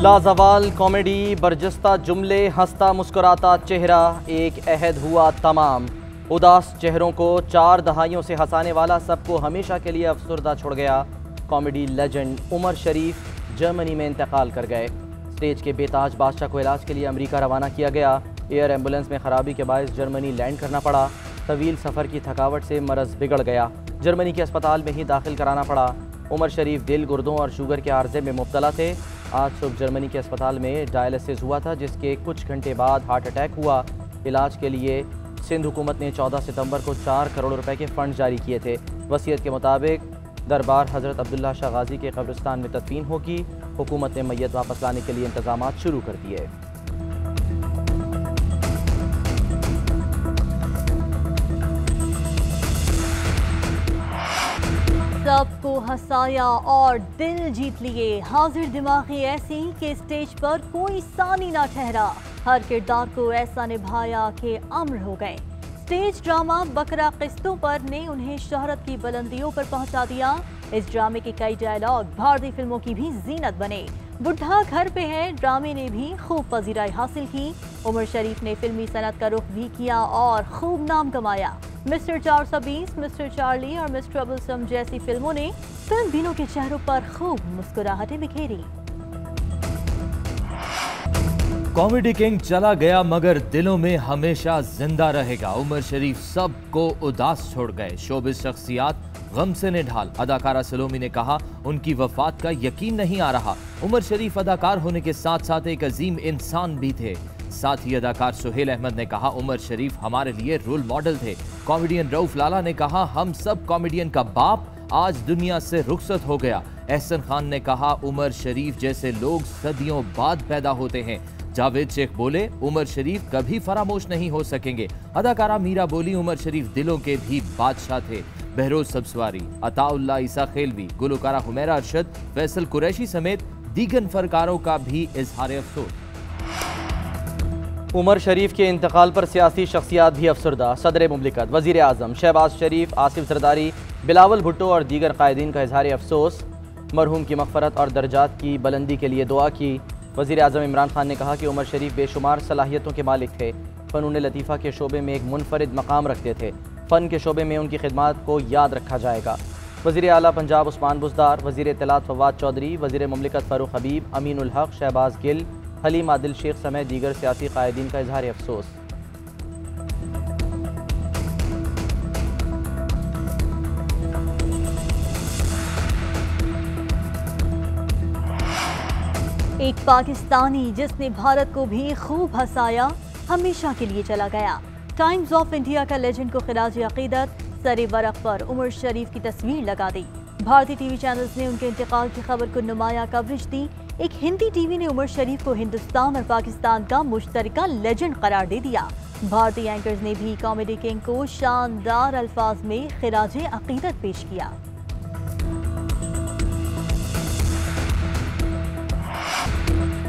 लाजवाल comedy, बरजस्ता जुमले, हंसता मुस्कुराता चेहरा, एक अहद हुआ तमाम। उदास चेहरों को 4 दहाइयों से हंसाने वाला सबको हमेशा के लिए अफसरदा छोड़ गया। कॉमेडी लेजेंड उमर शरीफ जर्मनी में इंतकाल कर गए। स्टेज के बेताज बादशाह को इलाज के लिए अमेरिका रवाना किया गया। एयर एम्बुलेंस में खराबी के बायस जर्मनी लैंड करना पड़ा। तवील सफ़र की थकावट से मरज़ बिगड़ गया, जर्मनी के अस्पताल में ही दाखिल कराना पड़ा। उमर शरीफ दिल, गुर्दों और शुगर के आर्जे में मुब्तला थे। आज सुबह जर्मनी के अस्पताल में डायलिसिस हुआ था, जिसके कुछ घंटे बाद हार्ट अटैक हुआ। इलाज के लिए सिंध हुकूमत ने 14 सितंबर को 4 करोड़ रुपए के फ़ंड जारी किए थे। वसीयत के मुताबिक दरबार हज़रत अब्दुल्ला शाह गाजी के कब्रिस्तान में तदफीन होगी। हुकूमत ने मैयत वापस लाने के लिए इंतजाम शुरू कर दिए। सबको हंसाया और दिल जीत लिए। हाजिर दिमागी ऐसी कि स्टेज पर कोई सानी ना ठहरा। हर किरदार को ऐसा निभाया कि अम्र हो गए। स्टेज ड्रामा बकरा किस्तों पर ने उन्हें शोहरत की बुलंदियों पर पहुंचा दिया। इस ड्रामे के कई डायलॉग भारतीय फिल्मों की भी जीनत बने। बुढ़ा घर पे है ड्रामे ने भी खूब पजीराई हासिल की। उमर शरीफ ने फिल्मी सनत का रुख भी किया और खूब नाम कमाया। मिस्टर 420, मिस्टर चार्ली और मिस ट्रबलसम जैसी फिल्मों ने फिल्म बीनों के चेहरों पर खूब मुस्कुराहटें बिखेरी। कॉमेडी किंग चला गया मगर दिलों में हमेशा जिंदा रहेगा। उमर शरीफ सबको उदास छोड़ गए। शोबिस शख्सियात गम से निढाल। अदाकारा सलोमी ने कहा उनकी वफात का यकीन नहीं आ रहा। उमर शरीफ अदाकार होने के साथ साथ एक अजीम इंसान भी थे। साथ ही अदाकार सुहेल अहमद ने कहा उमर शरीफ हमारे लिए रोल मॉडल थे। कॉमेडियन रऊफ लाला ने कहा हम सब कॉमेडियन का बाप आज दुनिया से रुखसत हो गया। एहसन खान ने कहा उमर शरीफ जैसे लोग सदियों बाद पैदा होते हैं। जावेद शेख बोले उमर शरीफ कभी फरामोश नहीं हो सकेंगे। अदाकारा मीरा बोली उमर शरीफ दिलों के भी बादशाह थे। बहरोज सब्सवारी, अताउल्ला ईसा खेलवी, गुलकारा हुमैरा अरशद, फैसल कुरैशी समेत दीगर फनकारों का भी इजहार अफसोस। उमर शरीफ के इंतकाल पर सियासी शख्सियात भी अफसरदा। सदर मुमलिकत, वज़ीर आज़म शहबाज शरीफ, आसिफ जरदारी, बिलावल भुट्टो और दीगर कायदीन का इजहार अफसोस। मरहूम की मग़फ़रत और दर्जात की बुलंदी के लिए दुआ की। वज़ीर आज़म इमरान खान ने कहा कि उमर शरीफ बेशुमार सलाहियतों के मालिक थे। फ़नून लतीफ़ा के शोबे में एक मुनफरिद मकाम रखते थे। फ़न के शोबे में उनकी खिदमात को याद रखा जाएगा। वज़ीर आला पंजाब उस्मान बुज़दार, वज़ीर इत्तलात फवाद चौधरी, वज़ीर मुमलिकत फ़ारूक हबीब, अमीनुल हक, शहबाज गिल, हलीम आदिल शेख समेत दीगर सियासी कायदीन का इजहार अफसोस। एक पाकिस्तानी जिसने भारत को भी खूब हंसाया हमेशा के लिए चला गया। टाइम्स ऑफ इंडिया का लेजेंड को खिराज अकीदत सरे वरक पर उमर शरीफ की तस्वीर लगा दी। भारतीय टीवी चैनल्स ने उनके इंतकाल की खबर को नुमाया कवरेज दी। एक हिंदी टीवी ने उमर शरीफ को हिंदुस्तान और पाकिस्तान का मुश्तरका लेजेंड करार दे दिया। भारतीय एंकर्स ने भी कॉमेडी किंग को शानदार अल्फाज में खिराज अकीदत पेश किया।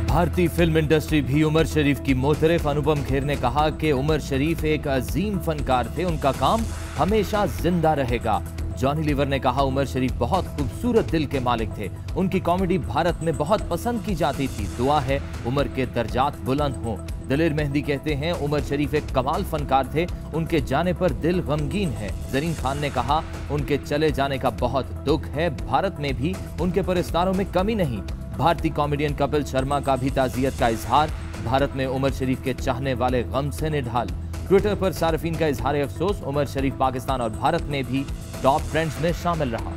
भारतीय फिल्म इंडस्ट्री भी उमर शरीफ की मोतरफ। अनुपम खेर ने कहा कि उमर शरीफ एक अजीम फनकार थे, उनका काम हमेशा जिंदा रहेगा। जॉनी लीवर ने कहा उमर शरीफ बहुत खूबसूरत दिल के मालिक थे, उनकी कॉमेडी भारत में बहुत पसंद की जाती थी। दुआ है उमर के दर्जात बुलंद हों। दलेर मेहंदी कहते हैं उमर शरीफ एक कमाल फनकार थे, उनके जाने पर दिल गमगीन है। जरीन खान ने कहा उनके चले जाने का बहुत दुख है, भारत में भी उनके परस्तारों में कमी नहीं। भारतीय कॉमेडियन कपिल शर्मा का भी ताज़ियत का इजहार। भारत में उमर शरीफ के चाहने वाले गम से निढाल। ट्विटर पर सार्फिन का इजहार अफसोस। उमर शरीफ पाकिस्तान और भारत में भी टॉप ट्रेंड्स में शामिल रहा।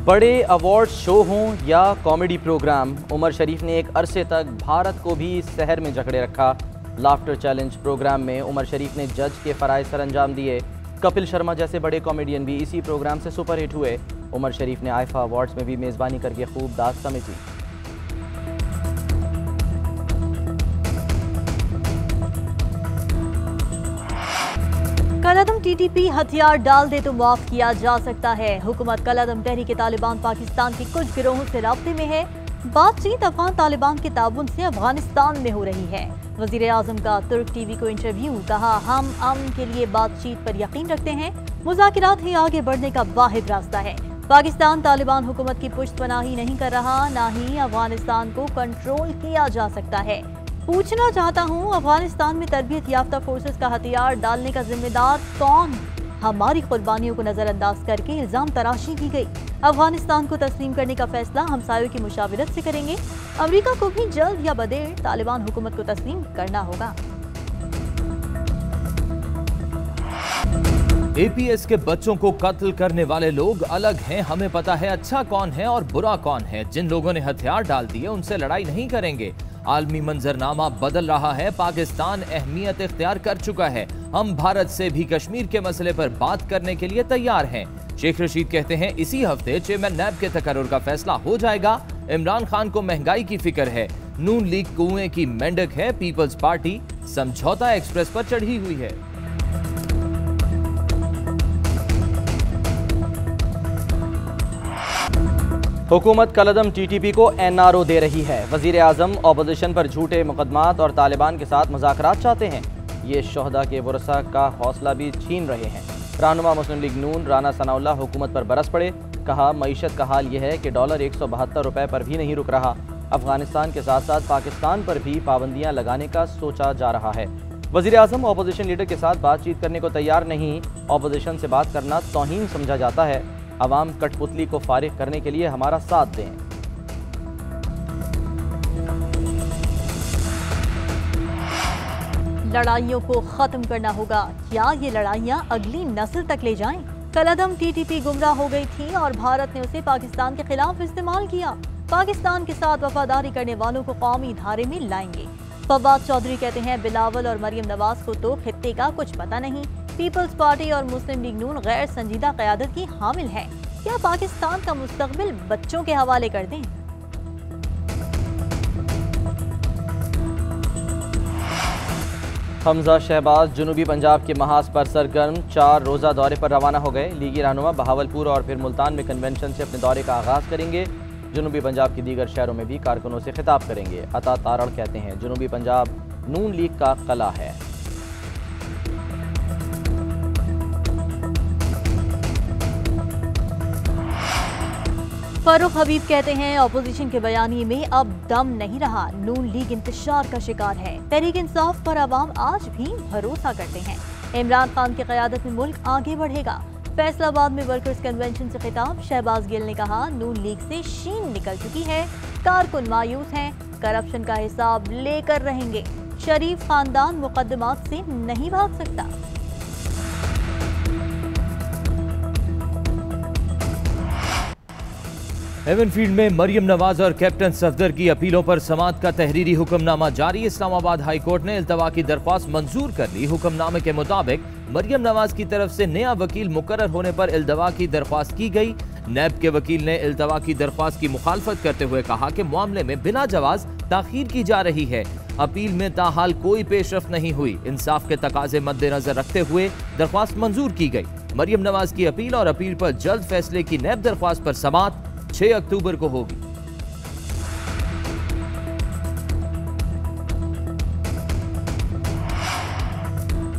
बड़े अवार्ड शो हों या कॉमेडी प्रोग्राम, उमर शरीफ ने एक अरसे तक भारत को भी सहर में जकड़े रखा। लाफ्टर चैलेंज प्रोग्राम में उमर शरीफ ने जज के फ़राइज़ सर अंजाम दिए। कपिल शर्मा जैसे बड़े कॉमेडियन भी इसी प्रोग्राम से सुपरहिट हुए। उमर शरीफ ने आईफा अवार्ड्स में भी मेज़बानी करके खूब दाद समेटी। कलअदम टीटीपी हथियार डाल दे तो माफ किया जा सकता है। हुकूमत कलअदम तहरीक तालिबान पाकिस्तान के कुछ गिरोहों से राब्ते में है। बातचीत अफगान तालिबान के ताउन से अफगानिस्तान में हो रही है। वजीर आजम का तुर्क टीवी को इंटरव्यू, कहा हम अमन के लिए बातचीत पर यकीन रखते हैं, मुज़ाकिरात ही आगे बढ़ने का वाहिद रास्ता है। पाकिस्तान तालिबान हुकूमत की पुश्तपनाही नहीं कर रहा, ना ही अफगानिस्तान को कंट्रोल किया जा सकता है। पूछना चाहता हूँ, अफगानिस्तान में तरबियत याफ्ता फोर्सेस का हथियार डालने का जिम्मेदार कौन? हमारी कुर्बानियों को नजरअंदाज करके इल्जाम तराशी की गई। अफगानिस्तान को तस्लीम करने का फैसला हमसायों की मुशावरत से करेंगे। अमेरिका को भी जल्द या बदेर तालिबान हुकूमत को तस्लीम करना होगा। एपीएस के बच्चों को कत्ल करने वाले लोग अलग हैं। हमें पता है अच्छा कौन है और बुरा कौन है। जिन लोगों ने हथियार डाल दिए उनसे लड़ाई नहीं करेंगे। आलमी मंजरनामा बदल रहा है। पाकिस्तान अहमियत इख्तियार कर चुका है। हम भारत से भी कश्मीर के मसले पर बात करने के लिए तैयार हैं। शेख रशीद कहते हैं इसी हफ्ते चेयरमैन नैब के तकर्रुर का फैसला हो जाएगा। इमरान खान को महंगाई की फिक्र है। नून लीग कुएं की मेंढक है। पीपल्स पार्टी समझौता एक्सप्रेस पर चढ़ी हुई है। हुकूमत कलदम टीटीपी को एनआरओ दे रही है। वजीर आजम अपोजिशन पर झूठे मुकदमात और तालिबान के साथ मुज़ाकरात चाहते हैं। ये शोहदा के वरसा का हौसला भी छीन रहे हैं। रहनुमा मुस्लिम लीग नून राना सनाउल्लाह हुकूमत पर बरस पड़े। कहा मईशत का हाल यह है कि डॉलर 172 रुपये पर भी नहीं रुक रहा। अफगानिस्तान के साथ साथ पाकिस्तान पर भी पाबंदियाँ लगाने का सोचा जा रहा है। वजीर आजम अपोजिशन लीडर के साथ बातचीत करने को तैयार नहीं। अपोजिशन से बात करना तौहीन समझा जाता है। अवाम कठपुतली को फारिग करने के लिए हमारा साथ दें। लड़ाइयों को खत्म करना होगा। क्या ये लड़ाइयां अगली नस्ल तक ले जाएं? कलदम टीटीपी गुमराह हो गई थी और भारत ने उसे पाकिस्तान के खिलाफ इस्तेमाल किया। पाकिस्तान के साथ वफादारी करने वालों को कौमी धारे में लाएंगे। फवाद चौधरी कहते हैं बिलावल और मरियम नवाज को तो खित्ते का कुछ पता नहीं। पीपल्स पार्टी और मुस्लिम लीग नून गैर संजीदा क़यादत की हामिल है। क्या पाकिस्तान का मुस्तकबिल बच्चों के हवाले कर दें? हमजा शहबाज जनूबी पंजाब के महाज पर सरगर्म 4 रोज़ा दौरे पर रवाना हो गए। लीगी रहनुमा बहावलपुर और फिर मुल्तान में कन्वेंशन से अपने दौरे का आगाज़ करेंगे। जनूबी पंजाब के दीगर शहरों में भी कारकुनों से खिताब करेंगे। अता तारड़ कहते हैं जनूबी पंजाब नून लीग का कला है। फारूक हबीब कहते हैं अपोजिशन के बयानी में अब दम नहीं रहा। नून लीग इंतशार का शिकार है। तहरीक इंसाफ पर अवाम आज भी भरोसा करते हैं। इमरान खान की क़यादत में मुल्क आगे बढ़ेगा। फैसलाबाद में वर्कर्स कन्वेंशन से खिताब, शहबाज गिल ने कहा नून लीग से शीन निकल चुकी है। कारकुन मायूस हैं, करप्शन का हिसाब लेकर रहेंगे। शरीफ खानदान मुकदमात से नहीं भाग सकता। हेवनफील्ड में मरियम नवाज और कैप्टन सफदर की अपीलों पर समाअत का तहरीरी हुक्मनामा जारी। इस्लामाबाद हाई कोर्ट ने इल्तवा की दरख्वास्त मंजूर कर ली। हुक्मनामे के मुताबिक मरियम नवाज की तरफ से नया वकील मुकर्रर होने पर इल्तवा की दरख्वास्त की गई। नैब के वकील ने इल्तवा की दरख्वास्त की मुखालफत करते हुए कहा कि मामले में बिना जवाज ताखीर की जा रही है। अपील में ताहाल कोई पेशरफ नहीं हुई। इंसाफ के तकाजे मद्देनजर रखते हुए दरख्वास्त मंजूर की गई। मरियम नवाज की अपील और अपील पर जल्द फैसले की नैब दरख्वास्त पर समाअत 6 अक्टूबर को होगी।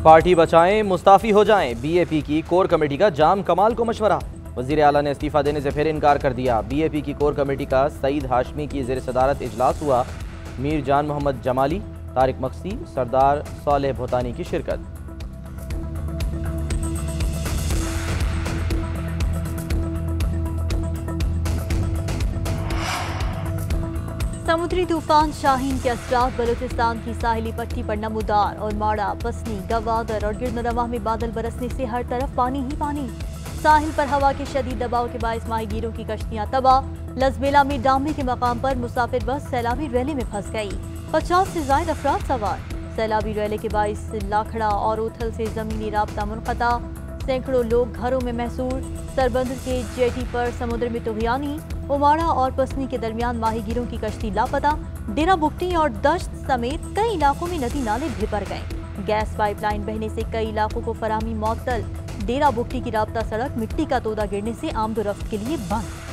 पार्टी बचाएं मुस्ताफी हो जाएं, बीएपी की कोर कमेटी का जाम कमाल को मशवरा। वजीर आला ने इस्तीफा देने से फिर इनकार कर दिया। बीएपी की कोर कमेटी का सईद हाशमी की ज़ेर सदारत इजलास हुआ। मीर जान मोहम्मद जमाली, तारिक मक्सी, सरदार सालेह भूतानी की शिरकत। समुद्री तूफान शाहीन के असरात बलूचिस्तान की साहिली पट्टी पर नमूदार और माड़ा, पसनी, गवादर और गिरदनवाह में बादल बरसने से हर तरफ पानी ही पानी। साहिल पर हवा के शदीद दबाव के बायस माहीगीरों की कश्तियां तबाह। लजबेला में डामने के मकाम पर मुसाफिर बस सैलाबी रैली में फंस गई। 50 से ज्यादा अफराद सवार। सैलाबी रैली के बायस लाखड़ा और उथल से जमीनी राब्ता मुनक़ता। सैकड़ों लोग घरों में महसूर। सरबंद के जेटी पर समुद्र में तुग़यानी। उमाड़ा और पसनी के दरमियान माहीगीरों की कश्ती लापता। डेरा बुगटी और दश्त समेत कई इलाकों में नदी नाले भिपर गए। गैस पाइपलाइन बहने से कई इलाकों को फराहमी मअतल। डेरा बुगटी की राब्ता सड़क मिट्टी का तोदा गिरने से आमदोरफ्त के लिए बंद।